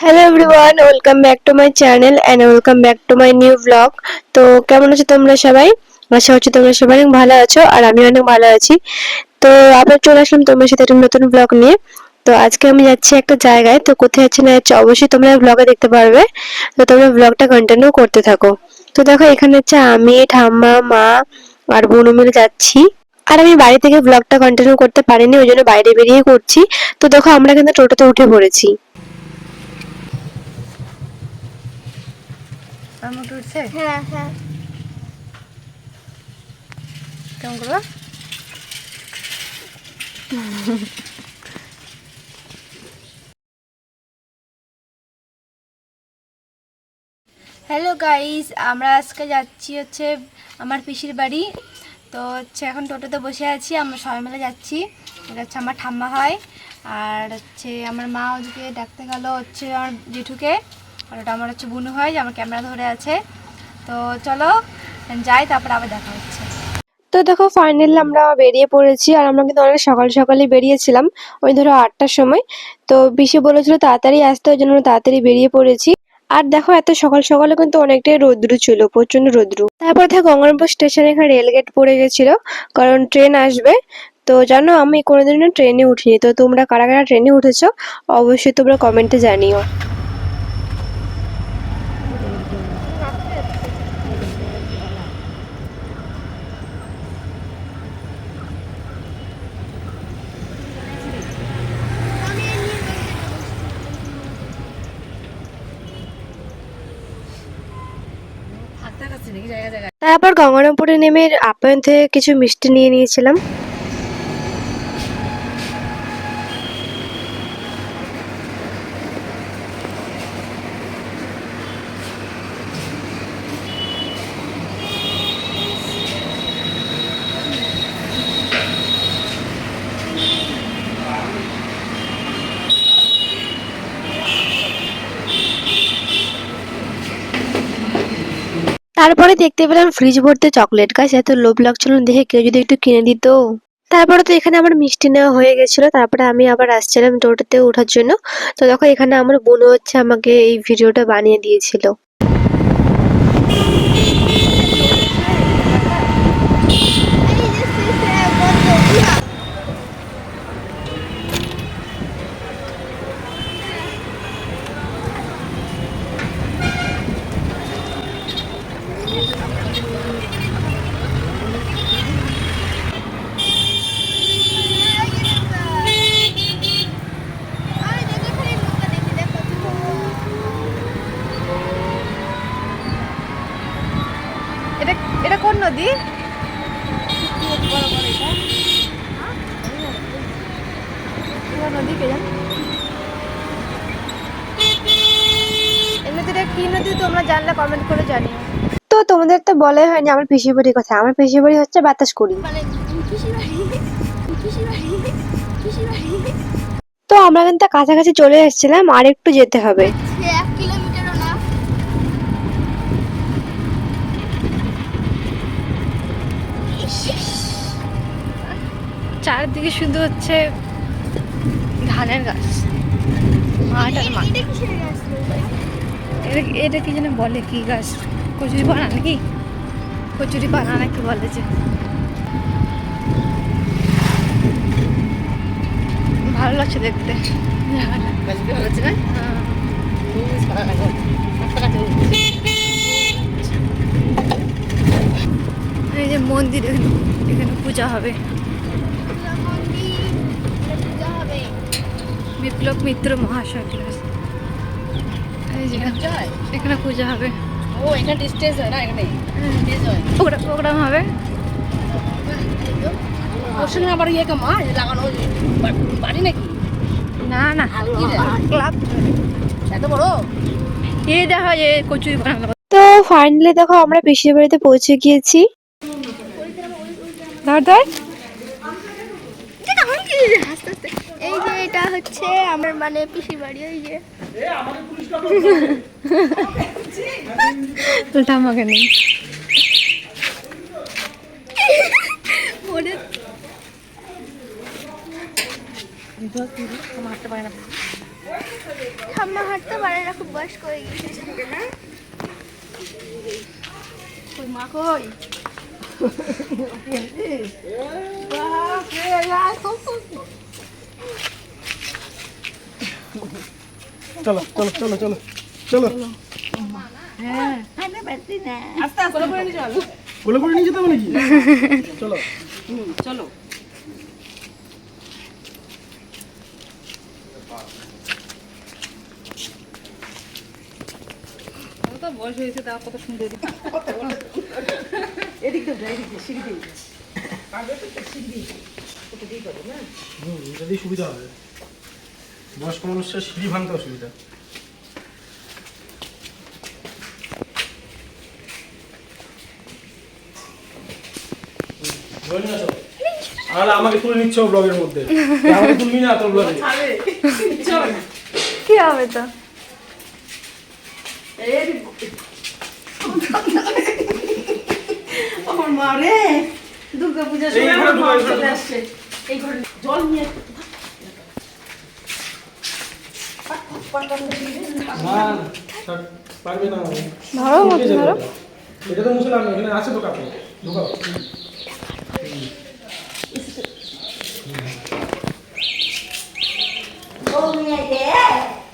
Hello everyone, welcome back to my channel and welcome back to my new blog. তো কেমন আছো তোমরা সবাই? আশা করছি তোমরা সবাই অনেক ভালো আছো আর আমি অনেক ভালো আছি। তো আবার চলে আসলাম তোমার সাথে একটা নতুন ব্লগ নিয়ে। তো আজকে আমি যাচ্ছি একটা জায়গায়, তো কোথায় যাচ্ছি না যাচ্ছি অবশ্যই তোমরা ব্লগে দেখতে পারবে। তো তোমরা ব্লগটা কন্টিনিউ করতে থাকো। তো দেখো এখানে হচ্ছে আমি, ঠাম্মা, মা আর বোনু মিলে যাচ্ছি। আর আমি বাড়ি থেকে ব্লগটা কন্টিনিউ করতে পারিনি, ওই জন্য বাইরে বেরিয়ে করছি। তো দেখো আমরা কিন্তু টোটোতে উঠে পড়েছি। আমার উঠছে হ্যাঁ হ্যাঁ কেমন করবো? হ্যালো গাইস, আমরা আজকে যাচ্ছি হচ্ছে আমার পিসির বাড়ি। তো হচ্ছে এখন টোটোতে বসে আছি, আমরা সবাই মিলে যাচ্ছি। এটা হচ্ছে আমার ঠাম্মা হয়, আর হচ্ছে আমার মা ওদিকে ডাকতে গেল হচ্ছে আমার জেঠুকে, আর ওটা আমার হচ্ছে বুনু হয় যে আমার ক্যামেরা ধরে আছে। তো চলো যাই, তারপর আবার দেখা হচ্ছে। তো দেখো ফাইনালি আমরা বেরিয়ে পড়েছি, আর আমরা কিন্তু অনেক সকাল সকালই বেরিয়েছিলাম, ওই ধরো 8টার সময়। তো পিসি বলেছিল তাড়াতাড়ি আসতে, ওই জন্য আমরা তাড়াতাড়ি বেরিয়ে পড়েছি। আর দেখো এত সকাল সকালে কিন্তু অনেকটাই রৌদ্র ছিল, প্রচন্ড রৌদ্র। তারপর দেখো গঙ্গারামপুর স্টেশনে এখানে রেলগেট পড়ে গেছিল, কারণ ট্রেন আসবে। তো জানো আমি কোনোদিনও ট্রেনে উঠিনি, তো তোমরা কারা কারা ট্রেনে উঠেছো অবশ্যই তোমরা কমেন্টে জানিও। তারপর গঙ্গারামপুরে নেমে আপ্যায়ন থেকে কিছু মিষ্টি নিয়ে নিয়েছিলাম। তারপরে দেখতে পেলাম ফ্রিজ ভর্তি চকলেট, গাছ এত লোভ লাগছিল দেখে কেউ যদি একটু কিনে দিত। তারপরে তো এখানে আমার মিষ্টি নেওয়া হয়ে গেছিল, তারপরে আমি আবার আসছিলাম টোটোতে ওঠার জন্য। তো দেখো এখানে আমার বোন হচ্ছে আমাকে এই ভিডিওটা বানিয়ে দিয়েছিল। এটা এটা কোন নদী? নদী কে জান? এই নদীটা কি নদী তোমরা জানলে কমেন্ট করে জানিও। তো তোমাদের তো বলাই হয়নি আমার পিসির বাড়ির কথা। আমার পিসির বাড়ি হচ্ছে বাতাসকুড়ি। মানে পিসি বাড়ি পিসি বাড়ি পিসি বাড়ি তো আমরা কিন্তু কাছাকাছি চলে এসেছিলাম, আর একটু যেতে হবে। 1 কিলোমিটারও না। চারিদিকে শুধু হচ্ছে ধানের গাছ, মাঠ আর মাঠ। এটা কিসের গাছ? এটা কি যেন বলে, কি গাছ? কচুরি পানা নাকি? কচুরি পানা নাকি বলে যে। ভালো লাগছে দেখতে। ভালো লাগছে না? এই যে মন্দির, এখানে পূজা হবে। বিপ্লব মিত্র মহাশয় ক্লাস, এই যে এখানে পূজা হবে। ও এখানে স্টেজ হয় না, এখানে স্টেজ হয়। প্রোগ্রাম হবে। ওর সঙ্গে আবার ইয়ে কামা লাগানো বাড়ি নাকি? না না, ক্লাব এত বড়? এই দেখা যে কচুরি বানানো। তো ফাইনালি দেখো আমরা পিসির বাড়িতে পৌঁছে গিয়েছি। ধর ধর, আস্তে আস্তে। এই যে এটা হচ্ছে আমার মানে পিসি বাড়ি। এই যে আমাকে নেই। মারতে পারে না। ঠাম্মা হাঁটতে পারে না, খুব বয়স্ক হয়ে গেছে। কই মা কই? চলো চলো চলো চলো চলো আস্তে আস্তে করে নিয়ে চলো। কোলে করে নিয়ে যেতে হবে নাকি? চলো চলো। তো বয়স হয়েছে, তা কত সুন্দর। এদিক তো যাই, এদিক সিঁড়ি দিয়ে এটা দিয়ে সুবিধা হবে, বয়স্ক মানুষের সিঁড়ি ভাঙতে অসুবিধা। আর আমাকে তুলে নিচ্ছ ব্লগের মধ্যে, আমাকে তুলবি না তোর ব্লগে। কি হবে তো? আমার মা রে, দুর্গা পূজার সময় আমার মা চলে আসছে। এই ঘরে জল নিয়ে না পারবে না, ধরো মতো ধরো। এটা তো মুসলাম, এখানে আছে তো কাপড় ঢোকাও।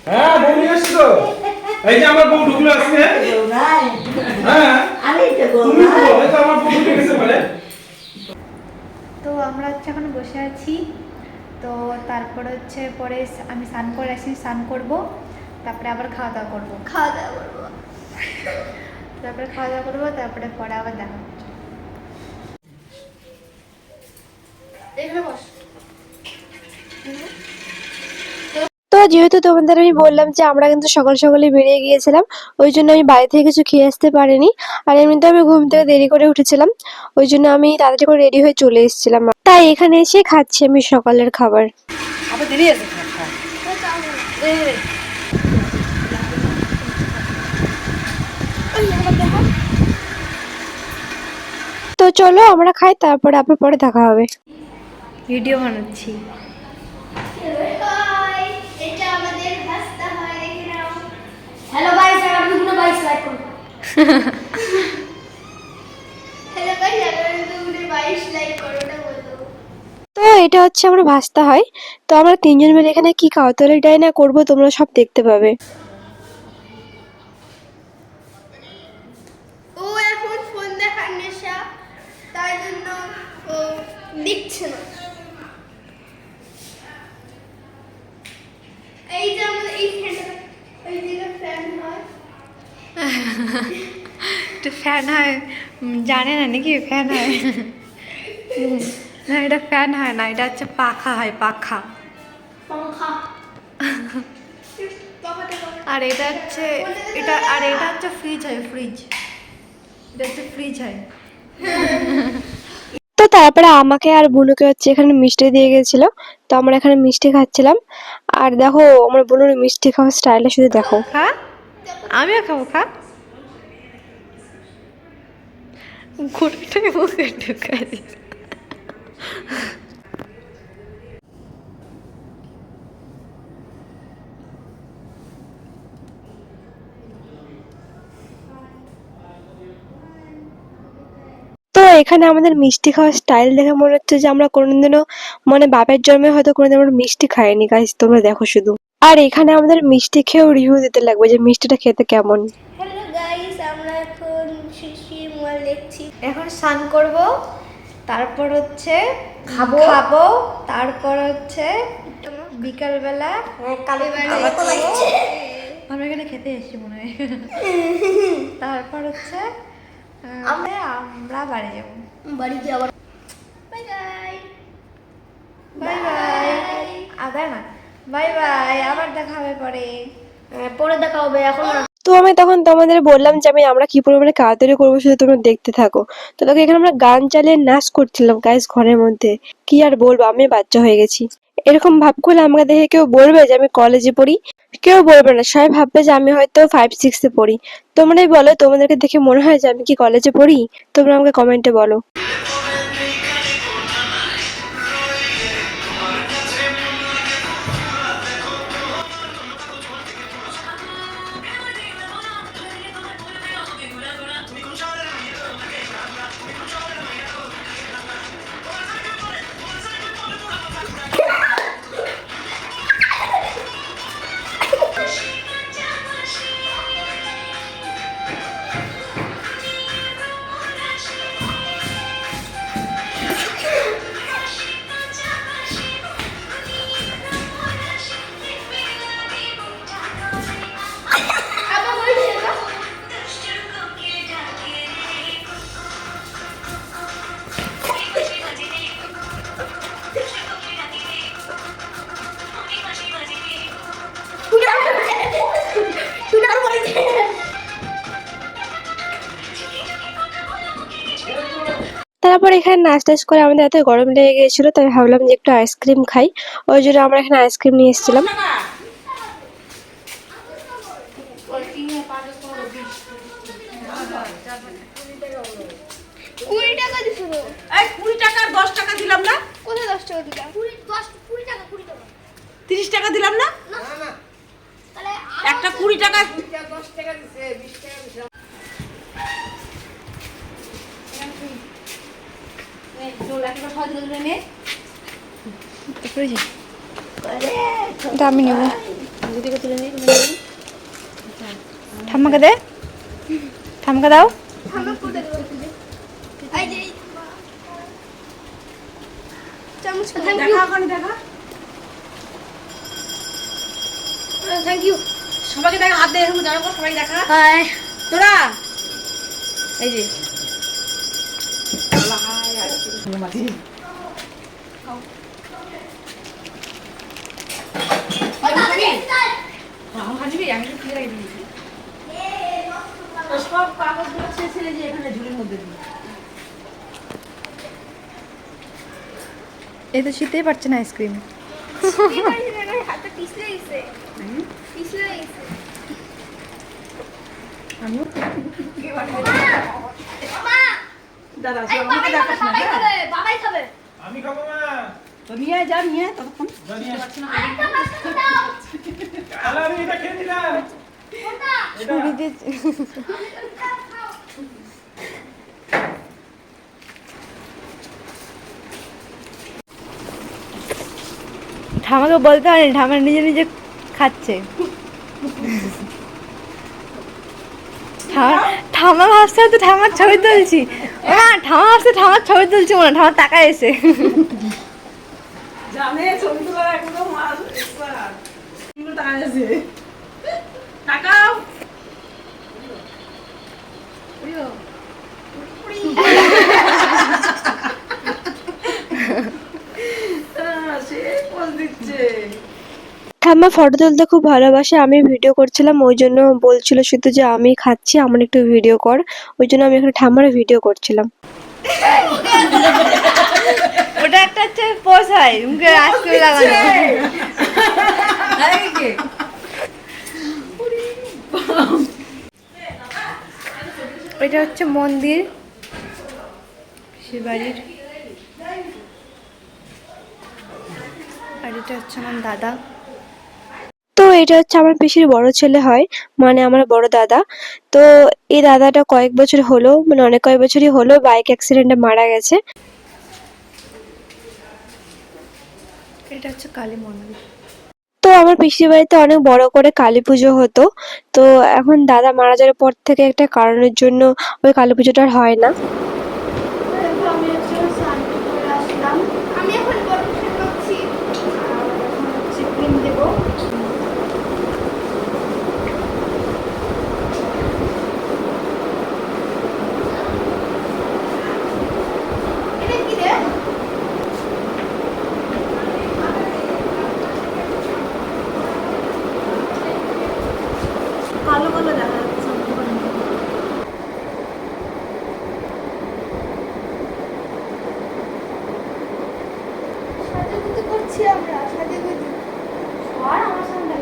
হ্যাঁ বউ নিয়ে আসছি তো, এই যে আমার বউ ঢুকলো আজকে। হ্যাঁ তুমি বলো, এই তো আমার বউ ঢুকে গেছে বলে। তো আমরা হচ্ছে এখন বসে আছি। তো তারপরে হচ্ছে পরে আমি স্নান করে আসি, স্নান করবো, তারপরে আবার খাওয়া দাওয়া করবো। খাওয়া দাওয়া করবো। তারপরে খাওয়া দাওয়া করবো, তারপরে পরে আবার দেখা হচ্ছে। এখানে বস। তো যেহেতু তোমাদের আমি বললাম যে আমরা কিন্তু সকাল সকালে বেরিয়ে গিয়েছিলাম, ওই জন্য আমি বাড়ি থেকে কিছু খেয়ে আসতে পারিনি। আর এমনিতে আমি ঘুম থেকে দেরি করে উঠেছিলাম, ওই জন্য আমি তাড়াতাড়ি করে রেডি হয়ে চলে এসেছিলাম। তাই এখানে এসে খাচ্ছি আমি সকালের খাবার। আবার দেরি আছে। তো চলো আমরা খাই, তারপরে আবার পরে দেখা হবে। ভিডিও বানাচ্ছি। হাই, এটা আমাদের ভাস্তা হয়, দেখে নাও। হ্যালো গাইস, আপনি কোনো গাইস লাইক করুন। হ্যালো গাইস, আপনি কোনো গাইস লাইক করুন না বলো। তো এটা হচ্ছে আমরা ভাস্তা হয়। তো আমরা তিনজন মিলে এখানে কি কাওতালি ডাইনা করবো তোমরা সব দেখতে পাবে। ও এখন ফোন দেখার নেশা, তাই জন্য ও দেখছে না। এই যে আমাদের এই ফ্যানটা, এই যে ফ্যান হয়, তো ফ্যান হয়, জানে না নাকি ফ্যান হয়? না, এটা ফ্যান হয় না, এটা হচ্ছে পাখা হয়, পাখা। পাখা। বাবাটা বাবা। আর এটা হচ্ছে এটা হচ্ছে ফ্রিজ হয়, ফ্রিজ। এটা হচ্ছে ফ্রিজ হয়। তো তারপরে আমাকে আর বুনুকে হচ্ছে এখানে মিষ্টি দিয়ে গেছিল, তো আমরা এখানে মিষ্টি খাচ্ছিলাম। আর দেখো আমার বুনুর মিষ্টি খাওয়ার স্টাইলটা শুধু দেখো। খা, আমিও খাবো, খা। গোটাটাই মুখে ঢুকাই দিস। তো এখানে আমাদের মিষ্টি খাওয়ার স্টাইল দেখে মনে হচ্ছে যে আমরা কোনোদিনও মানে বাপের জন্মে হয়তো কোনোদিন আমরা মিষ্টি খাইনি গাইস, তোমরা দেখো শুধু। আর এখানে আমাদের মিষ্টি খেয়েও রিভিউ দিতে লাগবে যে মিষ্টিটা খেতে কেমন। হ্যালো গাইস, আমরা এখন শিশি মোবাইল দেখছি। এখন স্নান করব, তারপর হচ্ছে খাবো, তারপর হচ্ছে বিকালবেলা আবার খাবো। আমরা এখানে খেতে এসেছি মনে হয়। তারপর হচ্ছে আমরা বাড়ি যাবো। বাড়িতে আবার বাই বাই। Bye bye. আদা না, বাই বাই, আবার দেখা হবে পরে। পরে দেখা হবে, এখন তো আমি তখন তোমাদের বললাম যে আমরা কি পরিমাণে কাতারি করবো শুধু তোমরা দেখতে থাকো। তো তখন এখানে আমরা গান চালিয়ে নাচ করছিলাম গাইস ঘরের মধ্যে। কি আর বলবো, আমি বাচ্চা হয়ে গেছি। এরকম ভাব করলে আমাকে দেখে কেউ বলবে যে আমি কলেজে পড়ি? কেউ বলবে না, সবাই ভাববে যে আমি হয়তো 5-6 পড়ি। তোমরাই বলো, তোমাদেরকে দেখে মনে হয় যে আমি কি কলেজে পড়ি? তোমরা আমাকে কমেন্টে বলো। তারপর এখানে নাচ টাচ করে আমাদের এত গরম লেগে গিয়েছিল, তাই ভাবলাম যে একটু আইসক্রিম খাই। ওই জন্য আমরা এখানে আইসক্রিম নিয়ে এসেছিলাম। কুড়ি টাকা দিছো তো? এই 20 টাকা আর 10 টাকা দিলাম না? কোথায় 10 টাকা দিলা? 20 টাকা 20 টাকা 30 টাকা দিলাম না? তাহলে একটা 20 টাকা। আমি নেব, ঠাম্মাকে দে, ঠাম্মাকে দাও। আমরা কোথায় দেবো? এই যে চামচ থ্যাংক ইউ দেখা ওখানে দেখা। Thank you. সবাইকে দেখা, হাত দিয়ে এরকম জানো কর, সবাই দেখা। হাই তোরা এই যে সব কাগজগুলো ছেড়ে যে এখানে ঝুড়ির মধ্যে দিই। এই তো শীতেই পারছে না আইসক্রিম। হাতে পিছলে গেছে পিছলে গেছে আমিও মা দাদা এই আমাকে দেখাস না। বাবাই খাবে বাবাই খাবে আমি খাবো না। তো নিয়ে যা, নিয়ে ততক্ষণ জানিয়ে আরেকটা পাঁচটা দাও তাহলে আমি এটা খেয়ে নিলাম। ওটা ঠামাকে বলতে হয়নি, ঠামা নিজে নিজে খাচ্ছে। ঠামা ভাবছে তো ঠামার ছবি তুলছি, ঠামা ভাবছে ঠামার ছবি তুলছি মনে, ঠামার টাকায় এসে জানে ছবি তোলার একদম মাল এক্সপার্ট। কিন্তু টাকা আছে, টাকাও সে পোজ দিচ্ছে। ঠাম্মা ফটো তুলতে খুব ভালোবাসে, আমি ভিডিও করছিলাম, ওই জন্য বলছিল শুধু যে আমি খাচ্ছি, আমার একটু ভিডিও কর। ওই জন্য আমি এখানে ঠাম্মার ভিডিও করছিলাম। ওটা একটা হচ্ছে পোজ হয়, মুখে আইসক্রিম লাগানো। এটা হচ্ছে মন্দির শিবাড়ির, আর এটা হচ্ছে আমার দাদা। তো এটা হচ্ছে আমার পিসির বড় ছেলে হয়, মানে আমার বড় দাদা। তো এই দাদাটা কয়েক বছর হলো, মানে অনেক কয়েক বছরই হলো বাইক অ্যাক্সিডেন্টে মারা গেছে। এটা হচ্ছে কালী মন্দির। তো আমার পিসির বাড়িতে অনেক বড় করে কালী পুজো হতো। তো এখন দাদা মারা যাওয়ার পর থেকে একটা কারণের জন্য ওই কালী পুজোটা আর হয় না। আমি হচ্ছে স্নান করে আসলাম। আমি এখন বরফ খাচ্ছি ক্রিম দেবো। এটা কি রে কালো কালো দেখা যাচ্ছে। সাজুগুজু করছি আমরা সাজুগুজু আর আমার সামনে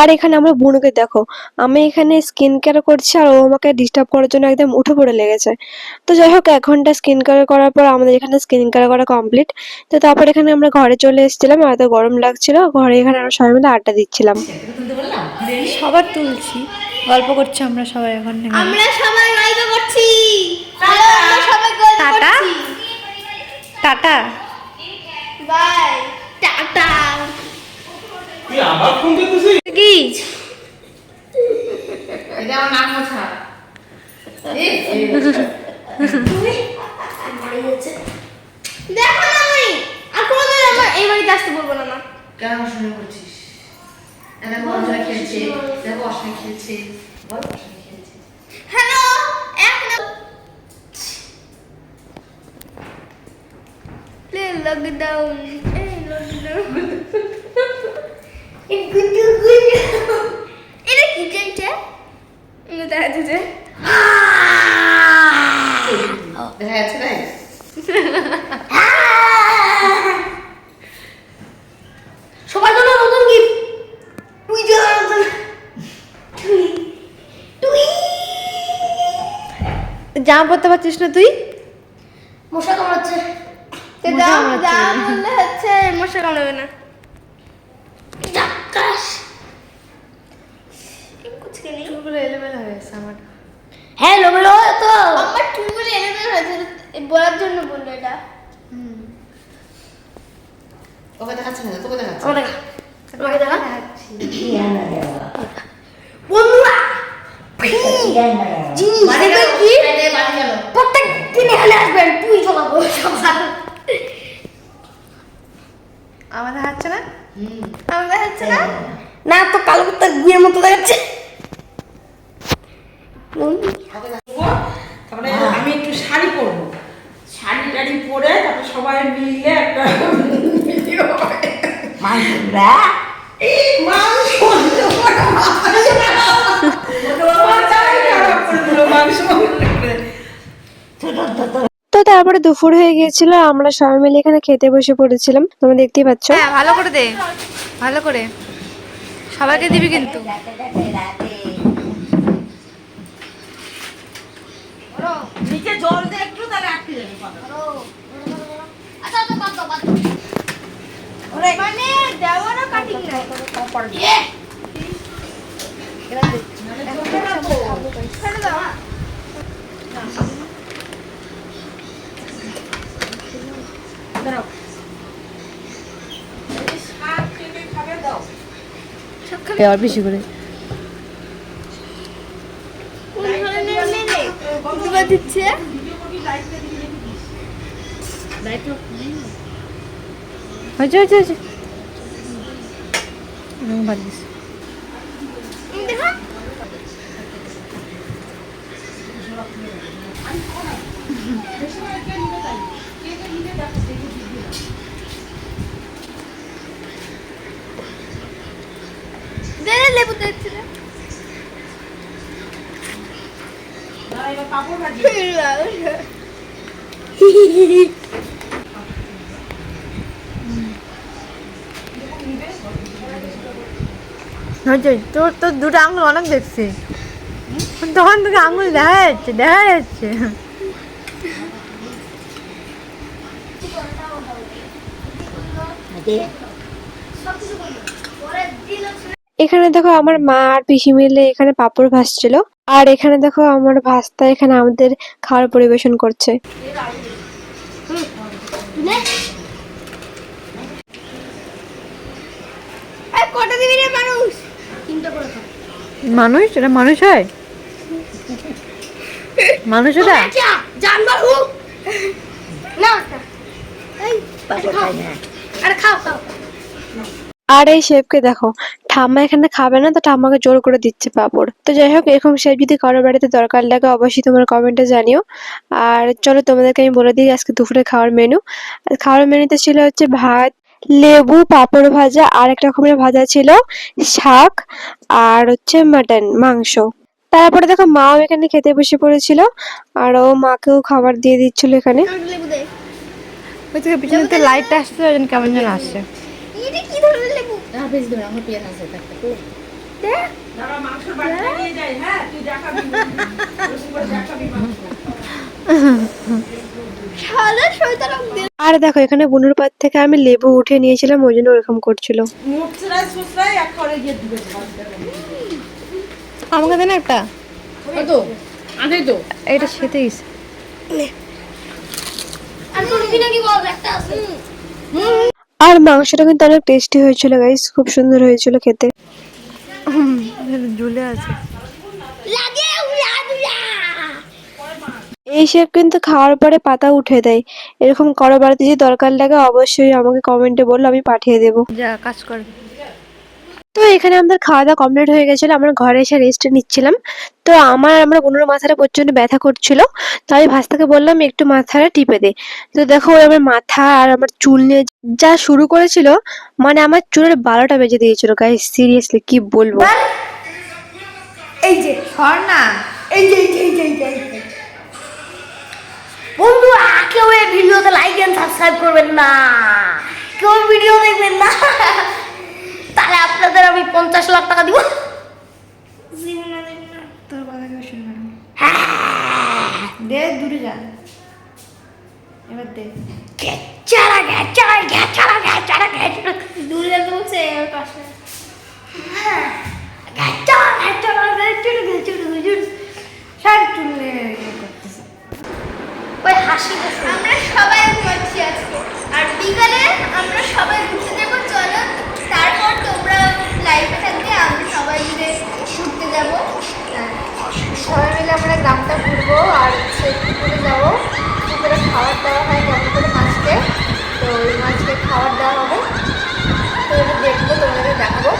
আর এখানে আমার বোনকে দেখো, আমি এখানে স্কিন কেয়ার করছি আর ও আমাকে ডিস্টার্ব করার জন্য একদম উঠে পড়ে লেগেছে। তো যাই হোক, 1 ঘন্টা স্কিন কেয়ার করার পর আমাদের এখানে স্কিন কেয়ার করা কমপ্লিট। তো তারপর এখানে আমরা ঘরে চলে এসেছিলাম, এত গরম লাগছিল, ঘরে এখানে আমরা সবাই মিলে আড্ডা দিচ্ছিলাম। সবার তুলছি, গল্প করছি আমরা সবাই এখন। আমরা সবাই গল্প করছি চলো আমরা সবাই গল্প টাটা। করছি টাটা। বাই টাটা তুই আবার ফোন করতেছিস? কি এটা আমার নাম মোছা। দেখো না আমি আর কোনোদিন আমার এই বাড়িতে আসতে বলবো না মা কেন শুনে করছিস? দেখো অজয় খেলছে, দেখো অসহায় খেলছে, বল অসহায় ডাউন এই লডু ডাউন এই গুডু গুডু এটা কি চাইছে দেখা যাচ্ছে দেখা যাচ্ছে না সবার জন্য নতুন গিফট তুই জামা পরতে পারছিস না তুই? মশা কামড়াচ্ছে মশা কামড়াচ্ছে। যা বললে হচ্ছে মশা কামড়াবে না জাক্কাস কুছ কে নেই চুলগুলো এলোমেলো হয়ে গেছে আমার। হ্যাঁ লোমেলো তো আমার চুলগুলো এলোমেলো হয়েছে বলার জন্য বললো এটা ওকে দেখাচ্ছে না তোকে দেখাচ্ছে আমাকে দেখা বন্ধুরা জিনিস বাড়ি দেখবে গেল কি বাড়ি গেল প্রত্যেক দিন এখানে আসবেন তুই চলাবো সকাল আমার দেখাচ্ছে না? আমার দেখাচ্ছে না না তো কালো কুত্তার গুয়ের মতো দেখাচ্ছে তারপরে আমি একটু শাড়ি পরবো শাড়ি টাড়ি পরে তারপর সবাই মিলে একটা ভিডিও মাংসরা এই মাংস তো তারপরে দুপুর হয়ে গিয়েছিল, আমরা সবাই মিলে এখানে খেতে বসে পড়েছিলাম, তোমরা দেখতেই পাচ্ছ। হ্যাঁ ভালো করে দে, ভালো করে সবাইকে দিবি কিন্তু। নিচে জল দে একটু তাহলে আটকে যাবে আচ্ছা তো বাদ মানে দেওয়া না কাটিং না ছেড়ে দাও আর বেশি করে কোন ধরনের মেয়ে দিবা দিচ্ছে হয়েছে হয়েছে হয়েছে ভালো দিস। দেখা দে লেবু দিচ্ছে পাপড় ভাজি হয়েছে তোর তোর দুটো আঙুল অনেক দেখছি, তখন তোকে আঙুল দেখা যাচ্ছে দেখা যাচ্ছে। এখানে দেখো আমার মা আর পিসি মিলে এখানে পাঁপড় ভাজছিল, আর এখানে দেখো আমার ভাস্তা এখানে আমাদের খাবার পরিবেশন করছে। কটা দিবি রে মানুষ তিনটা করে খা মানুষ এটা মানুষ হয়? মানুষ এটা জানবার হু না এই আরে খাও খাও আর এই শেফকে দেখো, ঠাম্মা এখানে খাবে না তো ঠাম্মাকে জোর করে দিচ্ছে পাঁপড়। তো যাই হোক, এরকম শেফ যদি কারোর বাড়িতে দরকার লাগে অবশ্যই তোমার কমেন্টে জানিও। আর চলো তোমাদেরকে আমি বলে দিই আজকে দুপুরে খাওয়ার মেনু। আর খাওয়ার মেনুতে ছিল হচ্ছে ভাত, লেবু, পাঁপড় ভাজা, আর এক রকমের ভাজা ছিল শাক, আর হচ্ছে মাটন মাংস। তারপরে দেখো মাও এখানে খেতে বসে পড়েছিল, আর ও মাকেও খাবার দিয়ে দিচ্ছিল এখানে। লেবু দে ওই থেকে পিছনে তো লাইটটা আসছে, ওই জন্য কেমন যেন আসছে। এটা কি ধরনের লেবু বেশি দেবে আমার পেঁয়াজ আছে দে দাঁড়া মাংসের বাটিটা নিয়ে যাই হ্যাঁ তুই দেখাবি বেশি করে দেখাবি মাংস শালা শয়তান দে আর দেখো এখানে বুনুর পাত থেকে আমি লেবু উঠে নিয়েছিলাম, ওই জন্য ওরকম করছিল। মুচড়াই সুচড়াই এক করে দিয়ে দিবে আমাকে দেন একটা, কত আগে তো এটা খেতে গেছে। আর তোর কি নাকি বল একটা আছে আর মাংসটা কিন্তু অনেক টেস্টি হয়েছিল গাইস, খুব সুন্দর হয়েছিল খেতে। ঝুলে আছে। লাগে উড়া উড়া এই শেফ কিন্তু খাওয়ার পরে পাতা উঠে দেয়। এরকম কারো বাড়িতে যদি দরকার লাগে অবশ্যই আমাকে কমেন্টে বললো, আমি পাঠিয়ে দেবো। যা কাজ কর। তো এখানে আমাদের খাওয়া দাওয়া কমপ্লিট হয়ে গেছিল, আমরা ঘরে এসে রেস্ট নিচ্ছিলাম। তো আমার বোনের মাথাটা প্রচন্ড ব্যথা করছিল, তো আমি ভাস্তাকে বললাম একটু মাথাটা টিপে দে। তো দেখো ওই আমার মাথা আর আমার চুল নিয়ে যা শুরু করেছিল, মানে আমার চুলের 12টা বেজে দিয়েছিল গাইস, সিরিয়াসলি কি বলবো। এই যে সর না, এই যে এই যে এই যে এই যে এই যে। বন্ধুরা কেউ এই ভিডিওতে লাইক এন্ড সাবস্ক্রাইব করবেন না, কেউ ভিডিও দেখবেন না, তাহলে আপনাদের আমি 50 লাখ টাকা দিব। তোর কথা কেউ শুনবে না। দে দূরে যা, এবার দে। ঘেচারা ঘেচারা ঘেচারা ঘেচারা ঘেচারা দূরে যেতে বলছে আমার পাশে। ঘেচারা ঘেচারা ঘেচারা ঘেচারা ঘেচারা সব চুলে করতেছে। ওই হাসি আমরা সবাই ঘুমাচ্ছি আজকে, আর বিকালে আমরা সবাই ঘুরতে যাবো। চলো, তারপর তোমরা লাইভে থাকবে, আমরা সবাই মিলে ঘুরতে যাবো। সবাই মিলে আমরা গ্রামটা ঘুরবো আর পুকুরে যাবো। পুকুরে খাবার দেওয়া হয় কেমন করে মাছকে, তো ওই মাছকে খাবার দেওয়া হবে। তো এটা দেখবো, তোমাদেরকে দেখাবো।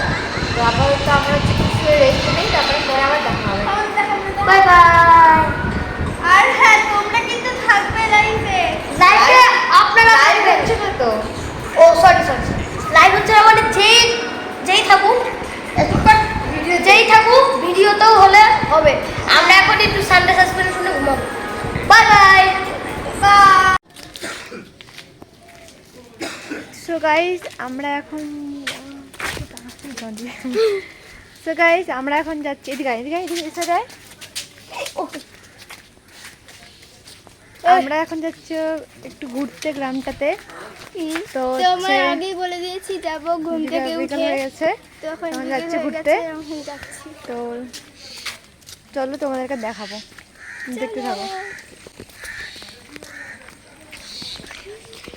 তো আপাতত আমরা কিছু রেস্ট নেই, তারপরে পরে আবার দেখা হবে। Bye bye. আর হ্যাঁ, তোমরা কিন্তু থাকবে লাইভে। লাইভে আপনারা লাইভ হচ্ছে না তো? ও সরি সরি, লাইভ হচ্ছে না মানে যেই থাকুক এতক্ষণ ভিডিও, যেই থাকুক ভিডিওতেও হলে হবে। আমরা এখন একটু সানডে সাসপেন্স শুনে ঘুমাবো। Bye bye. সো গাইস আমরা এখন যাচ্ছি এদিকে এদিকে এদিকে এসে যায়। আমরা এখন যাচ্ছি একটু ঘুরতে গ্রামটাতে। তো আমার আগেই বলে দিয়েছি যাবো, ঘুম থেকে বিকাল উঠে হয়ে গেছে, তখন এখন বিকেল যাচ্ছি হয়ে ঘুরতে। গেছে, এখন যাচ্ছি। তো চলো তোমাদেরকে দেখাবো, দেখতে থাকো।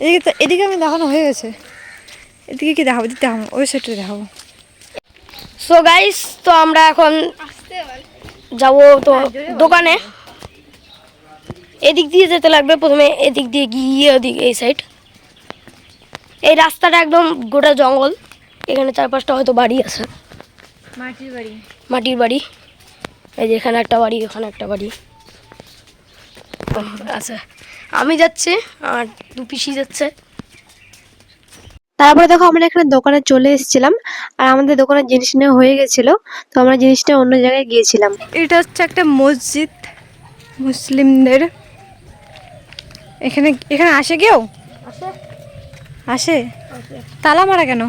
এদিকে তো, এদিকে আমি দেখানো হয়ে গেছে, এদিকে কি দেখাবো? দেখাবো ওই সাইডে দেখাবো। সো গাইস, তো আমরা এখন আসতে বল। যাবো তো দোকানে। এদিক দিয়ে যেতে লাগবে, প্রথমে এদিক দিয়ে গিয়ে ওদিকে এই সাইড। এই রাস্তাটা একদম গোটা জঙ্গল, এখানে 4-5টা হয়তো বাড়ি আছে, মাটির বাড়ি। এই যে এখানে একটা বাড়ি, এখানে একটা বাড়ি আছে। আমি যাচ্ছি আর 2 পিসি যাচ্ছে। তারপরে দেখো আমরা এখানে দোকানে চলে এসেছিলাম, আর আমাদের দোকানের জিনিস নেওয়া হয়ে গেছিল, তো আমরা জিনিসটা অন্য জায়গায় গিয়েছিলাম। এটা হচ্ছে একটা মসজিদ মুসলিমদের। এখানে আসে কেউ? আসে। তালা মারা কেন?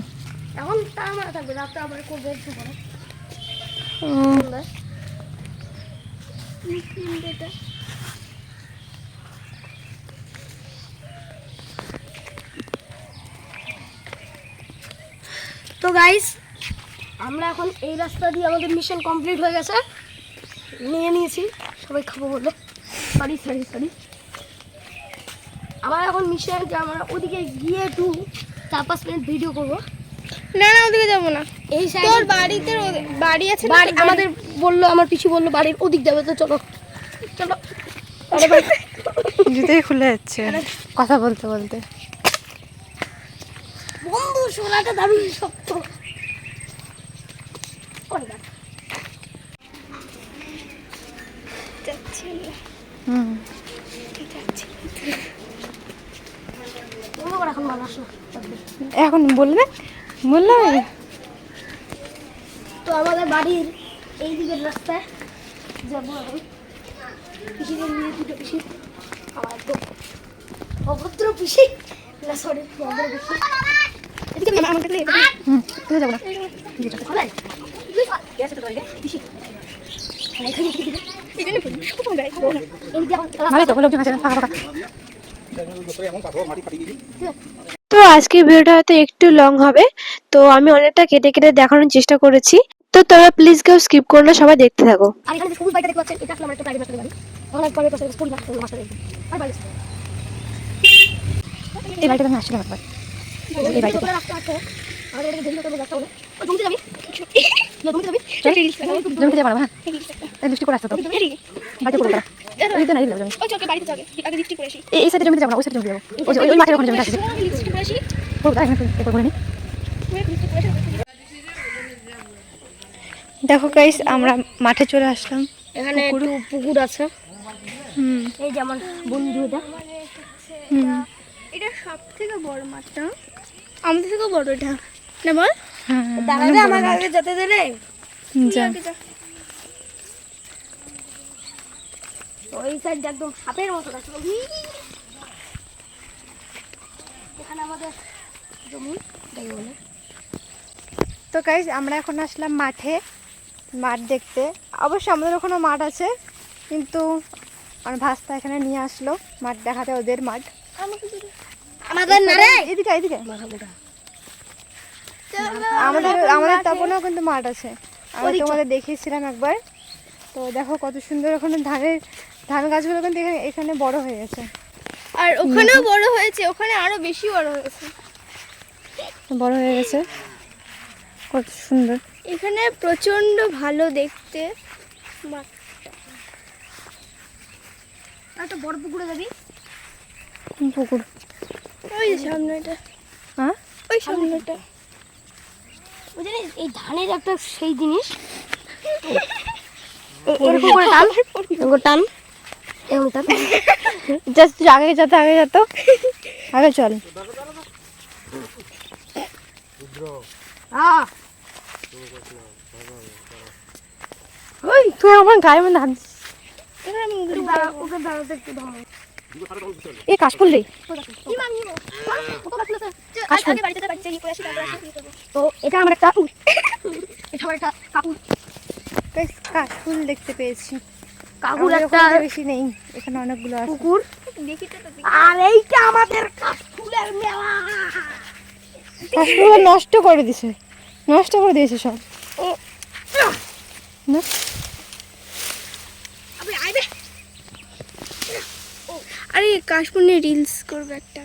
এখন তালা মারা থাকবে, রাতে আবার করবে একটু পরে। তো গাইস, আমরা এখন এই রাস্তা দিয়ে, আমাদের মিশন কমপ্লিট হয়ে গেছে, নিয়েছি সবাই খাবো বলে। সরি আমার এখন মিশন যে আমরা ওদিকে গিয়ে একটু 4-5 মিনিট ভিডিও করবো। না না, ওদিকে যাবো না। এই তোর বাড়িতে বাড়ি আছে না? বাড়ি আমাদের বললো, আমার পিছু বললো বাড়ির ওদিক যাবে, তো চলো চলো। জুতোই খুলে যাচ্ছে কথা বলতে বলতে। বন্ধু শোনাটা দারুণ শক্ত। হুম, এখন ভালো আসো। এখন বললাম তো আমাদের বাড়ির এই দিকের রাস্তায় যাবো এখন। পিসিদের নিয়ে 2টো পিসি, আমার তো অভদ্র পিসি, না সরি ভদ্র পিসি। এদিকে আমার কাছে তুই যাবো না। ভালো তো লোকজন আছে ফাঁকা ফাঁকা। তো আজকের ভিডিওটা হয়তো একটু লং হবে, তো আমি অনেকটা কেটে কেটে দেখানোর চেষ্টা করেছি, তো তোমরা প্লিজ কেউ স্কিপ করো না, সবাই দেখতে থাকো। আর এখানে যে সবুজ বাড়িটা দেখতে পাচ্ছেন, এটা আসলে আমার একটা প্রাইভেট বাড়ি। অনেক পরে পাশে স্কুল না, মাস্টার দেখবে আর বাড়ি। এই বাড়িটা আমি আসছিলাম একবার। এই বাড়িটা রাস্তা আছে, আমাদের এদিকে দেরি করতে রাস্তা হলো। ও জমিতে যাবি? জমিতে যাবি? জমিতে যাবো না, হ্যাঁ তাই লিস্টি করে আসতো তো বাড়িতে করে এদিকে না, এদিকে যাবো জমি। ওই চলকে বাড়িতে যাবে, আগে লিস্টি করে আসি। এই সাইডে জমিতে যাবো না, ওই সাইডে জমিতে যাবো। ওই মাঠের ওখানে জমিটা আছে। লিস্টি করে আসি। করবো তাই এখানে করে নি। লিস্টি করে আসি। দেখো গাইস আমরা মাঠে চলে আসলাম। এখানে একটু পুকুর আছে। এই যে আমার বন্ধু এটা। এটা সব থেকে বড় মাঠটা, আমাদের থেকে বড় এটা না বল। দাদা আমার আগে যেতে দে রে। ওই সাইড একদম সাপের মতো আছে। এখানে আমাদের জমি তাই বলে। তো গাইস আমরা এখন আসলাম মাঠে, মাঠ দেখতে। অবশ্য আমাদের ওখানেও মাঠ আছে, কিন্তু আমার ভাস্তা এখানে নিয়ে আসলো মাঠ দেখাতে, ওদের মাঠ। আমাদের না রে, এদিকে এদিকে আমাদের আমাদের তপনেও কিন্তু মাঠ আছে, আমি তোমাদের দেখিয়েছিলাম একবার। তো দেখো কত সুন্দর ওখানে ধান গাছগুলো কিন্তু এখানে বড় হয়ে গেছে। আর ওখানেও বড় হয়েছে, ওখানে আরো বেশি বড় হয়েছে। বড় হয়ে গেছে, কত সুন্দর। এখানে প্রচন্ড ভালো দেখতে মাঠটা। একটা বড় পুকুরে যাবি? কোন পুকুর? ওই যে সামনেটা। হ্যাঁ ওই সামনেটা। ওই জানিস এই ধানের একটা সেই জিনিস এরকম করে টান, এরকম টান, এরকম টান। জাস্ট আগে যেত আগে চল। ওই তুই আমার গায়ে মধ্যে হাত দিস। ওকে দাঁড়াতে একটু ধরো। এ কাশফুল রে। তো এটা আমার একটা এটা আমার একটা কাকুর কাশফুল দেখতে পেয়েছি। কাকুর আমাদের একটা ওখানে বেশি নেই, এখানে অনেকগুলো আছে। পুকুর। আর এইটা আমাদের কাশফুলের মেলা। কাশফুল নষ্ট করে দিয়েছে সব। না আরে কাশফুল নিয়ে রিলস করবে একটা।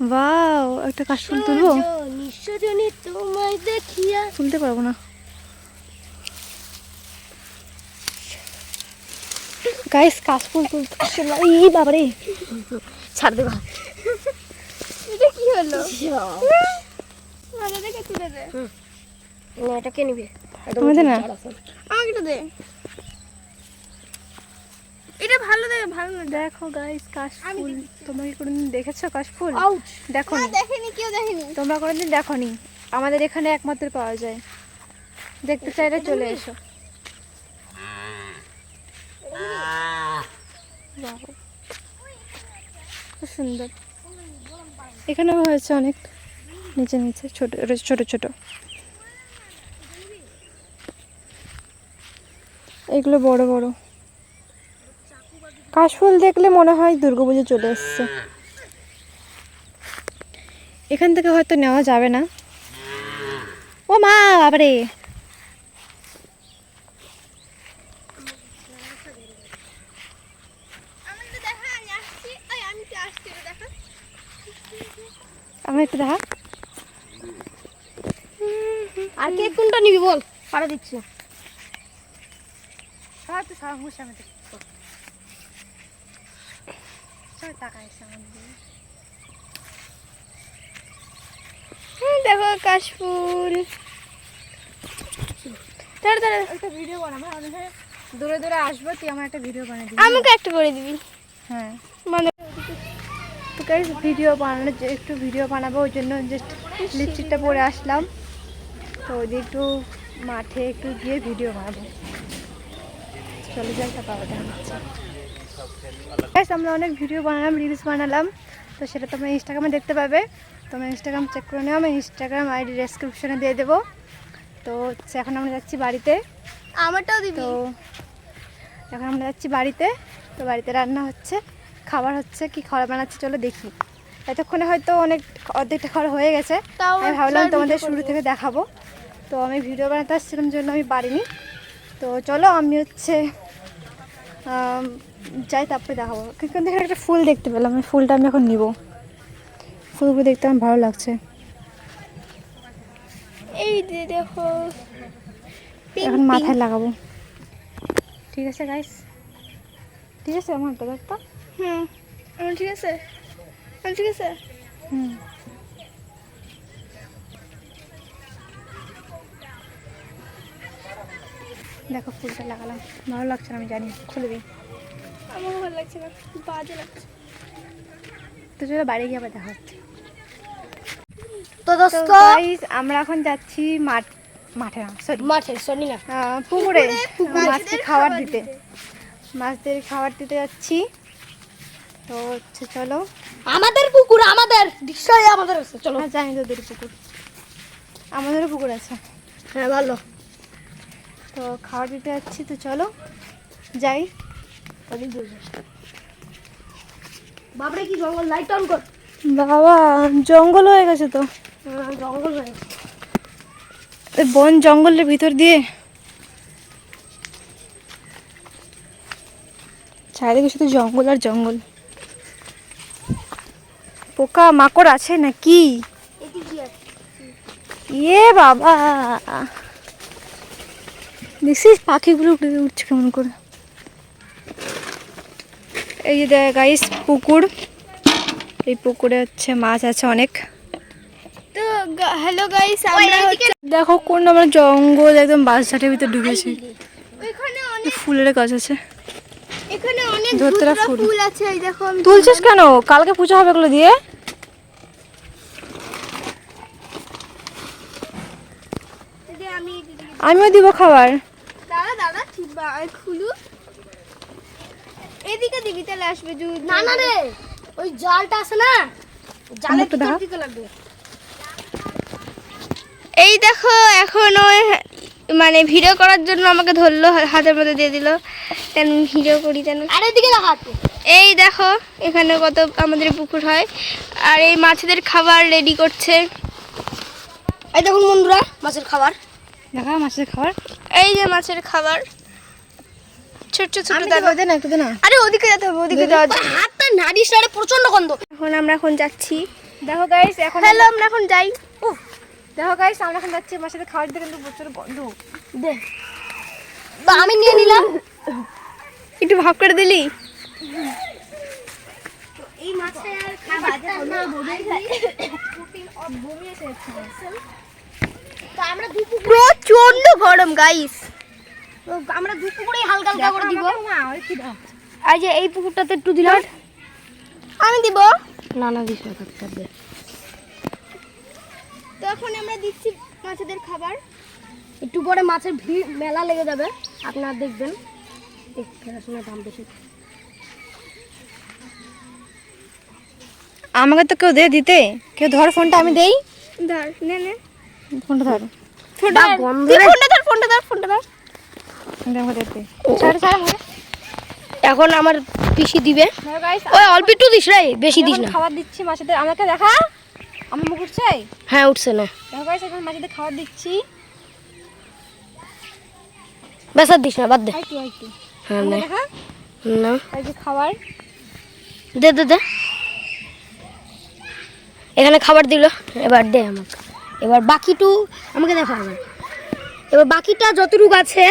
ওয়াও, একটা কাশফুল তুলবো? নিঃস্বজনী তোমায় দেখিয়া। তুলতে পারবো না গাইস, কাশফুল তুলতে আসলে এই বাবারে ছাড় দেবা। এটা কি হলো? ভালো দেখে তুলে দে। না এটা কে নিবে? আমাদের না, আমাকে এটা দে। এটা ভালো দেখে ভালো না। দেখো গাইস কাশফুল, তোমরা কি কোনোদিন দেখেছো কাশফুল? আউট। দেখো না দেখেনি, কেউ দেখেনি। তোমরা কোনোদিন দেখোনি, আমাদের এখানে একমাত্র পাওয়া যায়। দেখতে চাইলে চলে এসো। বাহ, খুব সুন্দর। এখানেও হয়েছে অনেক, নিচে নিচে ছোট ছোট ছোট। এগুলো বড় বড়। কাশফুল দেখলে মনে হয় দুর্গাপুজো চলে এসছে। এখান থেকে হয়তো নেওয়া যাবে না। ও মা বাবারে, আমাকে দেখা, আমি আসছি। এই আমি কি আসছি এটা দেখা। আমার একটু দেখা। আর কে কোনটা নিবি বল, পাড়া দিচ্ছি। দেখো কাশফুল। দাঁড়া দাঁড়া, একটা ভিডিও বানাবো, দূরে দূরে আসবো, তুই আমার একটা ভিডিও বানিয়ে দিবি। আমাকে একটা করে দিবি। হ্যাঁ, মানে তো গাইস ভিডিও বানানোর একটু ভিডিও বানাবো, ওই জন্য জাস্ট লিপস্টিকটা পরে আসলাম। তো ওই দিয়ে একটু মাঠে একটু গিয়ে ভিডিও বানাবো। চলে যাই, তা পাবো দেখা যাচ্ছে। গাইস আমরা অনেক ভিডিও বানালাম, রিলস বানালাম, তো সেটা তোমরা ইনস্টাগ্রামে দেখতে পাবে। তোমরা ইনস্টাগ্রাম চেক করে নিও, আমি ইনস্টাগ্রাম আইডি ডেসক্রিপশনে দিয়ে দেবো। তো হচ্ছে এখন আমরা যাচ্ছি বাড়িতে। আমারটাও দিবি। তো এখন আমরা যাচ্ছি বাড়িতে। তো বাড়িতে রান্না হচ্ছে, খাবার হচ্ছে, কি খাবার বানাচ্ছে চলো দেখি। এতক্ষণে হয়তো অর্ধেকটা খাবার হয়ে গেছে। তাও আমি ভাবলাম চল তোমাদের ভিডিও শুরু করবো। থেকে দেখাবো। তো আমি ভিডিও বানাতে আসছিলাম জন্য আমি পারিনি। তো চলো আমি হচ্ছে যাই, তারপরে দেখাবো। কিন্তু দেখে একটা ফুল দেখতে পেলাম, আমি ফুলটা আমি এখন নিব। ফুলগুলো দেখতে আমার ভালো লাগছে। এই যে দেখো, এখন মাথায় লাগাবো। ঠিক আছে গাইস, ঠিক আছে আমার তো একটা। আমার ঠিক আছে, আমার ঠিক আছে। হুম, দেখো ফুলটা লাগালাম, ভালো লাগছে না আমি জানি, খুলে দিই। আমারও ভালো লাগছে না, বাজে লাগছে। তো চলো বাইরে গিয়ে আবার দেখা হচ্ছে। তো তো guys, আমরা এখন যাচ্ছি মাঠে না সরি মাঠে শনি না পুকুরে পুকুরে। মাছকে খাবার দিতে, মাছদের খাবার দিতে যাচ্ছি। তো হচ্ছে চলো, আমাদের পুকুর, আমাদের নিশ্চয়ই আমাদের আছে, চলো। জানি তোদের পুকুর, আমাদেরও পুকুর আছে। হ্যাঁ ভালো। তো খাবার দিতে যাচ্ছি, তো চলো যাই। বাবরে কি জঙ্গল, লাইট অন কর। বাবা জঙ্গল হয়ে গেছে তো, জঙ্গল হয়ে গেছে। এই বন জঙ্গলের ভিতর দিয়ে চারিদিকে শুধু জঙ্গল আর জঙ্গল। পোকা মাকড় আছে নাকি? ইয়ে বাবা, দেখছিস পাখিগুলো উঠছে কেমন করে। এই যে গাইস পুকুর, এই পুকুরে হচ্ছে মাছ আছে অনেক। তো হ্যালো গাইস, আমরা দেখো কোন আমরা জঙ্গল একদম বাঁশঝাটের ভিতরে ঢুকেছি। ওইখানে অনেক, ফুলের গাছ আছে, এখানে অনেক ধুতরা ধুতরা ফুল। ফুল আছে। এই দেখো আমি তুলছিস কেন? কালকে পুজো হবে এগুলো দিয়ে। এই যে আমি এদিকে, আমিও দিব খাবার। দাঁড়া দাঁড়া ঠিক খুলু, এদিকে দিবি তাহলে আসবে। না না রে, ওই জালটা আছে না, জালের আমাকে দেখা। দিকে লাগবে। এই দেখো এখন ওই মানে ভিডিও করার জন্য আমাকে ধরলো, হাতের মধ্যে দিয়ে দিল, তেন ভিডিও করি তেন। আর এদিকে দেখাতে, এই দেখো এখানে কত আমাদের পুকুর হয়, আর এই মাছেদের খাবার রেডি করছে। এই দেখুন বন্ধুরা, মাছের খাবার দেখা মাছের খাবার। এই যে মাছের খাবার, ছোট ছোট দে না একটু দে না। আরে ওদিকে যেতে হবে, ওদিকে যাওয়া যায়। হাতটা নাড়িস না রে, প্রচন্ড গন্ধ। আমরা এখন যাচ্ছি। দেখো গাইস এখন হ্যালো, আমরা এখন যাই। দেখো গাইস আমরা এখন যাচ্ছি মাছের খাবার দিতে, কিন্তু প্রচুর গন্ধ। দে বা আমি নিয়ে নিলাম, একটু ভাগ করে দিলি। এই মাছের খাবার প্রচন্ড গরম গাইস, আমরা দু পুকুরেই হালকা হালকা করে দিব। এই যে এই পুকুরটাতে একটু দিলাম, আমি দিব না না দিস না, দে। তো এখন আমরা দিচ্ছি মাছেদের খাবার। একটু পরে মাছের ভিড় মেলা লেগে যাবে, আপনারা দেখবেন। খেলাশোনার দাম বেশি। আমাকে তো কেউ দে দিতে, কেউ ধর ফোনটা, আমি দেই। ধর নে নে ফোনটা ধর, ফোনটা ধর, ফোনটা ধর, ফোনটা ধর, ফোনটা ধর। আমাকে দেখতে ছাড় ছাড় আমাকে। এখন আমার পিসি দিবে। দেখো গাইস ওই অল্প একটু দিস রে, বেশি দিস না। খাবার দিচ্ছি মাছেদের, আমাকে দেখা আমার মুখ উঠছে। হ্যাঁ উঠছে না, দেখো গাইস এখন মাছেদের খাবার দিচ্ছি। বেসার দিস না, বাদ দে। একটু একটু হ্যাঁ নে দেখা, না, এই যে খাবার। দে দে দে, এখানে খাবার দিল, এবার দে আমাকে। এবার বাকিটু আমাকে দেখা হবে। এবার বাকিটা যতটুকু আছে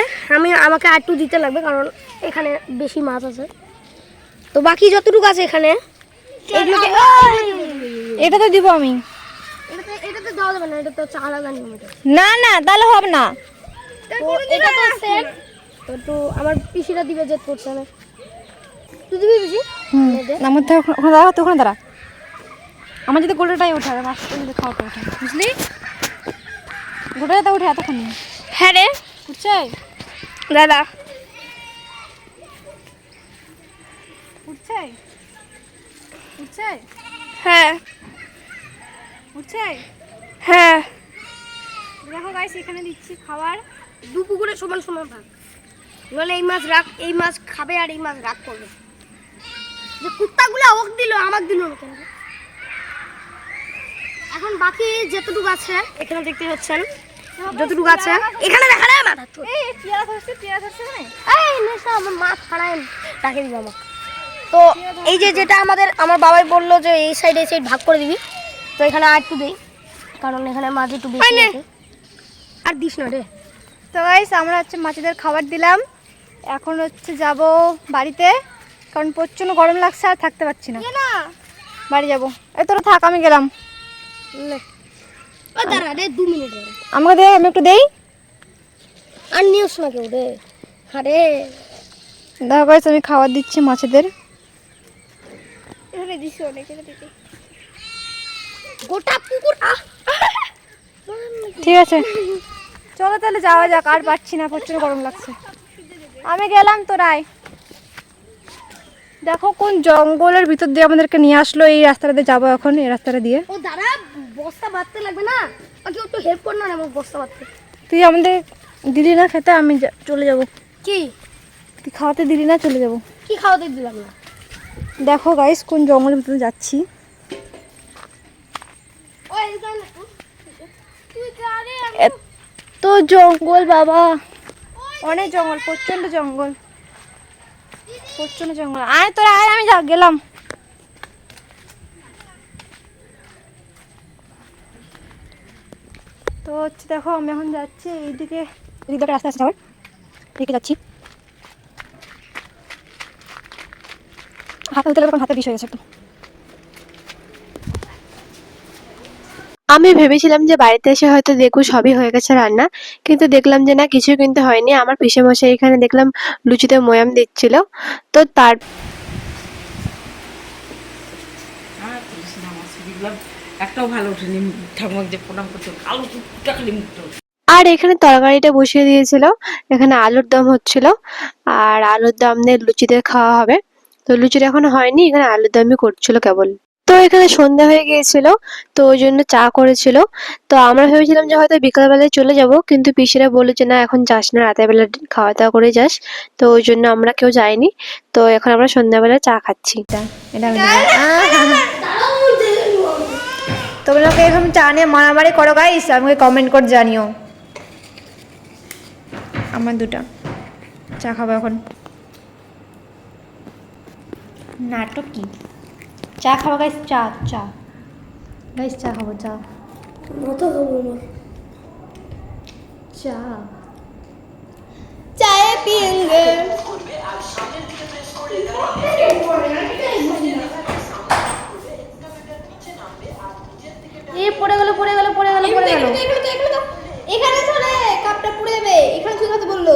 আমাকে আর একটু দিতে লাগবে, কারণ এখানে বেশি মাছ আছে। তো বাকি যতটুকু আছে এখানে, এগুলোকে এটা তো দিব আমি। এটাতে দেওয়া যাবে না, এটা তো আলাদা নিয়ম। না না তাহলে হবে না। তো এটা তো সেম, তো একটু আমার পিসিটা দিবে, জেদ করছে না। তুই দিবি পিসি? আমার তো ওখানে দাঁড়া, তো ওখানে দাঁড়া। আমার যদি গোটাটাই উঠাবে, মাছটা যদি খাওয়াটা উঠে, বুঝলি? গোটাটা উঠে এতক্ষণ হ্যাঁ রে উঠছে দাদা, উঠছে উঠছে হ্যাঁ উঠছে। হ্যাঁ। দেখো গাইস এখানে দিচ্ছি খাবার। দু পুকুরে সমান সমান ভাগ, নইলে এই মাছ রাগ, এই মাছ খাবে আর এই মাছ রাগ করবে। যে কুত্তাগুলো ওক দিল, আমাকে দিল না কেন? এখন বাকি যেটুকু আছে এখানে দেখতে পাচ্ছেন, যতটুকু আছে এখানে দেখা যায় মাথা। এই পেয়ারা ধরছে, পেয়ারা ধরছে এখানে। এই নেশা আমার মাছ ছাড়াই ডাকে দিব আমাকে। তো এই যে যেটা আমার বাবাই বললো যে এই সাইড ভাগ করে দিবি, তো এখানে আর একটু দেই, কারণ এখানে মাছ একটু বেশি আছে। আর দিস না রে। তো গাইস আমরা হচ্ছে মাছেদের খাবার দিলাম, এখন হচ্ছে যাব বাড়িতে, কারণ প্রচণ্ড গরম লাগছে আর থাকতে পারছি না। বাড়ি যাব। এই তোরা থাক, আমি গেলাম। দাঁড়া রে, 2 মিনিট। আমাকে দে, আমি একটু দেই। আর নিউজ না কেউ রে। আরে দেখো গাইস আমি খাবার দিচ্ছি মাছেদের। এখানে দিছি অনেক এদিকে গোটা পুকুর ঠিক আছে চলো তাহলে যাওয়া যাক, আর পারছি না, প্রচুর গরম লাগছে। আমি গেলাম, তোরাই দেখো কোন জঙ্গলের ভিতর দিয়ে আমাদেরকে নিয়ে আসলো। এই রাস্তাটা দিয়ে যাবো এখন, এই রাস্তাটা দিয়ে। ও দাঁড়া, বস্তা বাঁধতে লাগবে না? আমাকে একটু হেল্প কর না আমার বস্তা বাঁধতে। তুই আমাদের দিলি না খেতে, আমি চলে যাব। কি তুই খাওয়াতে দিলি না, চলে যাব। কি খাওয়াতে দিলাম না? দেখো গাইস কোন জঙ্গলের ভিতরে যাচ্ছি। ওই জান না তুই জানে এত জঙ্গল বাবা, অনেক জঙ্গল, প্রচন্ড জঙ্গল, প্রচন্ড জঙ্গল। আয় তোরা আয়, আমি গেলাম। তো হচ্ছে দেখো আমি এখন যাচ্ছি এইদিকে, এদিকে রাস্তা আছে যাওয়ার, এদিকে যাচ্ছি। হাতে উঠে হাতে বিষ হয়ে গেছে একটু। আমি ভেবেছিলাম যে বাড়িতে এসে হয়তো দেখবো সবই হয়ে গেছে রান্না, কিন্তু দেখলাম যে না, কিছুই কিন্তু হয়নি। আমার পিসেমশাই এখানে দেখলাম লুচিতে ময়াম দিচ্ছিল। তো তার দেখলাম একটাও ভালো ওঠেনি, ঠাকুমাকে যে প্রণাম করতে কালো টুকটা খালি মুখটা ওঠে। আর এখানে তরকারিটা বসিয়ে দিয়েছিল, এখানে আলুর দম হচ্ছিল, আর আলুর দম দিয়ে লুচি দিয়ে খাওয়া হবে। তো লুচিটা এখনো হয়নি, এখানে আলুর দমই করছিল কেবল। তো এখানে সন্ধ্যা হয়ে গিয়েছিল, তো ওই জন্য চা করেছিল। তো আমরা ভেবেছিলাম যে হয়তো বিকালবেলায় চলে যাব, কিন্তু পিসিরা বললো যে না, এখন যাস না, রাতের বেলা খাওয়া দাওয়া করে যাস। তো ওই জন্য আমরা কেউ যাইনি। তো এখন আমরা সন্ধ্যাবেলা চা খাচ্ছি। এটা আমি তোমরা এরকম চা নিয়ে মারামারি করো গাইস, আমাকে কমেন্ট করে জানিও। আমার দুটা চা খাবো এখন। নাটক কি, চা খাবো গাইস, চা চা গাইস, চা খাবো, চা মতো হবো না চা। চায়ে পিয়েঙ্গে এ পড়ে গেল পড়ে গেল পড়ে গেল পড়ে গেল। এখানে চলে কাপটা পুড়ে যাবে, এখানে চলে কথা বললো।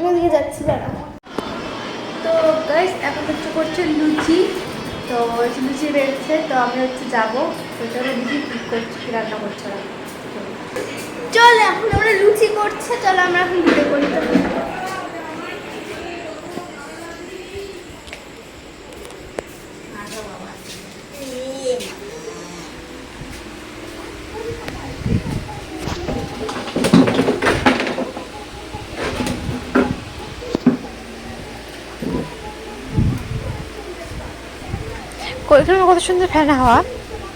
ওদিকে যাচ্ছি দাঁড়া। তো গাইস এখন হচ্ছে করছে লুচি, তো লুচি বেরোচ্ছে, তো আমি হচ্ছে যাবো। তো চলো দিদি কী করছি, কী রান্না করছে ওরা। চল এখন আমরা লুচি করছে, চলো আমরা এখন ভিডিও করি। তো এখানে কত সুন্দর ফ্যান হাওয়া,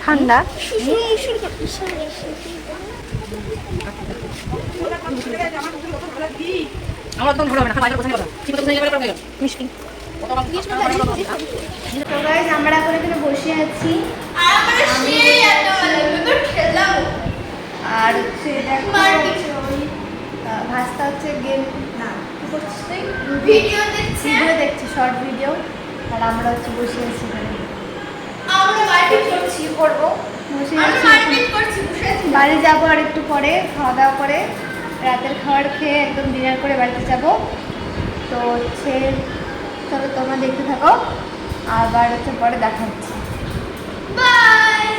ঠান্ডা। আমার তো ভালো হবে না, খাবার কোথায় গেল? ঠিক আছে, কোথায় গেল? মিষ্টি। তো গাইস আমরা এখন এখানে বসে আছি, আর হচ্ছে দেখো ভাস্তা হচ্ছে গেম, না কি করছিস তুই? ভিডিও দেখছি, ভিডিও দেখছি, শর্ট ভিডিও। আর আমরা হচ্ছে বসে আছি এখানে, আমরা মারপিট করছি, করবো বসে আমরা আছি। মারপিট করছি, বসে আছি। বাড়ি যাবো আর একটু পরে, খাওয়া দাওয়া করে রাতের খাবার খেয়ে একদম ডিনার করে বাড়িতে যাব। তো হচ্ছে চলো তোমরা দেখতে থাকো, আবার হচ্ছে পরে দেখা হচ্ছে। বাই।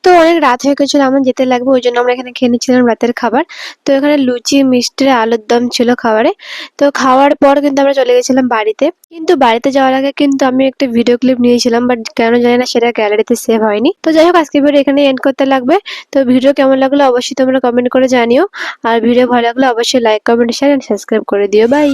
তো অনেক রাত হয়ে গেছিল, আমার যেতে লাগবে, ওই জন্য আমরা এখানে খেয়ে নিচ্ছিলাম রাতের খাবার। তো এখানে লুচি, মিষ্টি, আলুর দম ছিল খাবারে। তো খাওয়ার পর কিন্তু আমরা চলে গেছিলাম বাড়িতে। কিন্তু বাড়িতে যাওয়ার আগে কিন্তু আমি একটা ভিডিও ক্লিপ নিয়েছিলাম, বাট কেন জানি না সেটা গ্যালারিতে সেভ হয়নি। তো যাই হোক, আজকে ভিডিও এখানে এন্ড করতে লাগবে। তো ভিডিও কেমন লাগলো অবশ্যই তোমরা কমেন্ট করে জানিও, আর ভিডিও ভালো লাগলে অবশ্যই like, comment, share and subscribe করে দিও। বাই।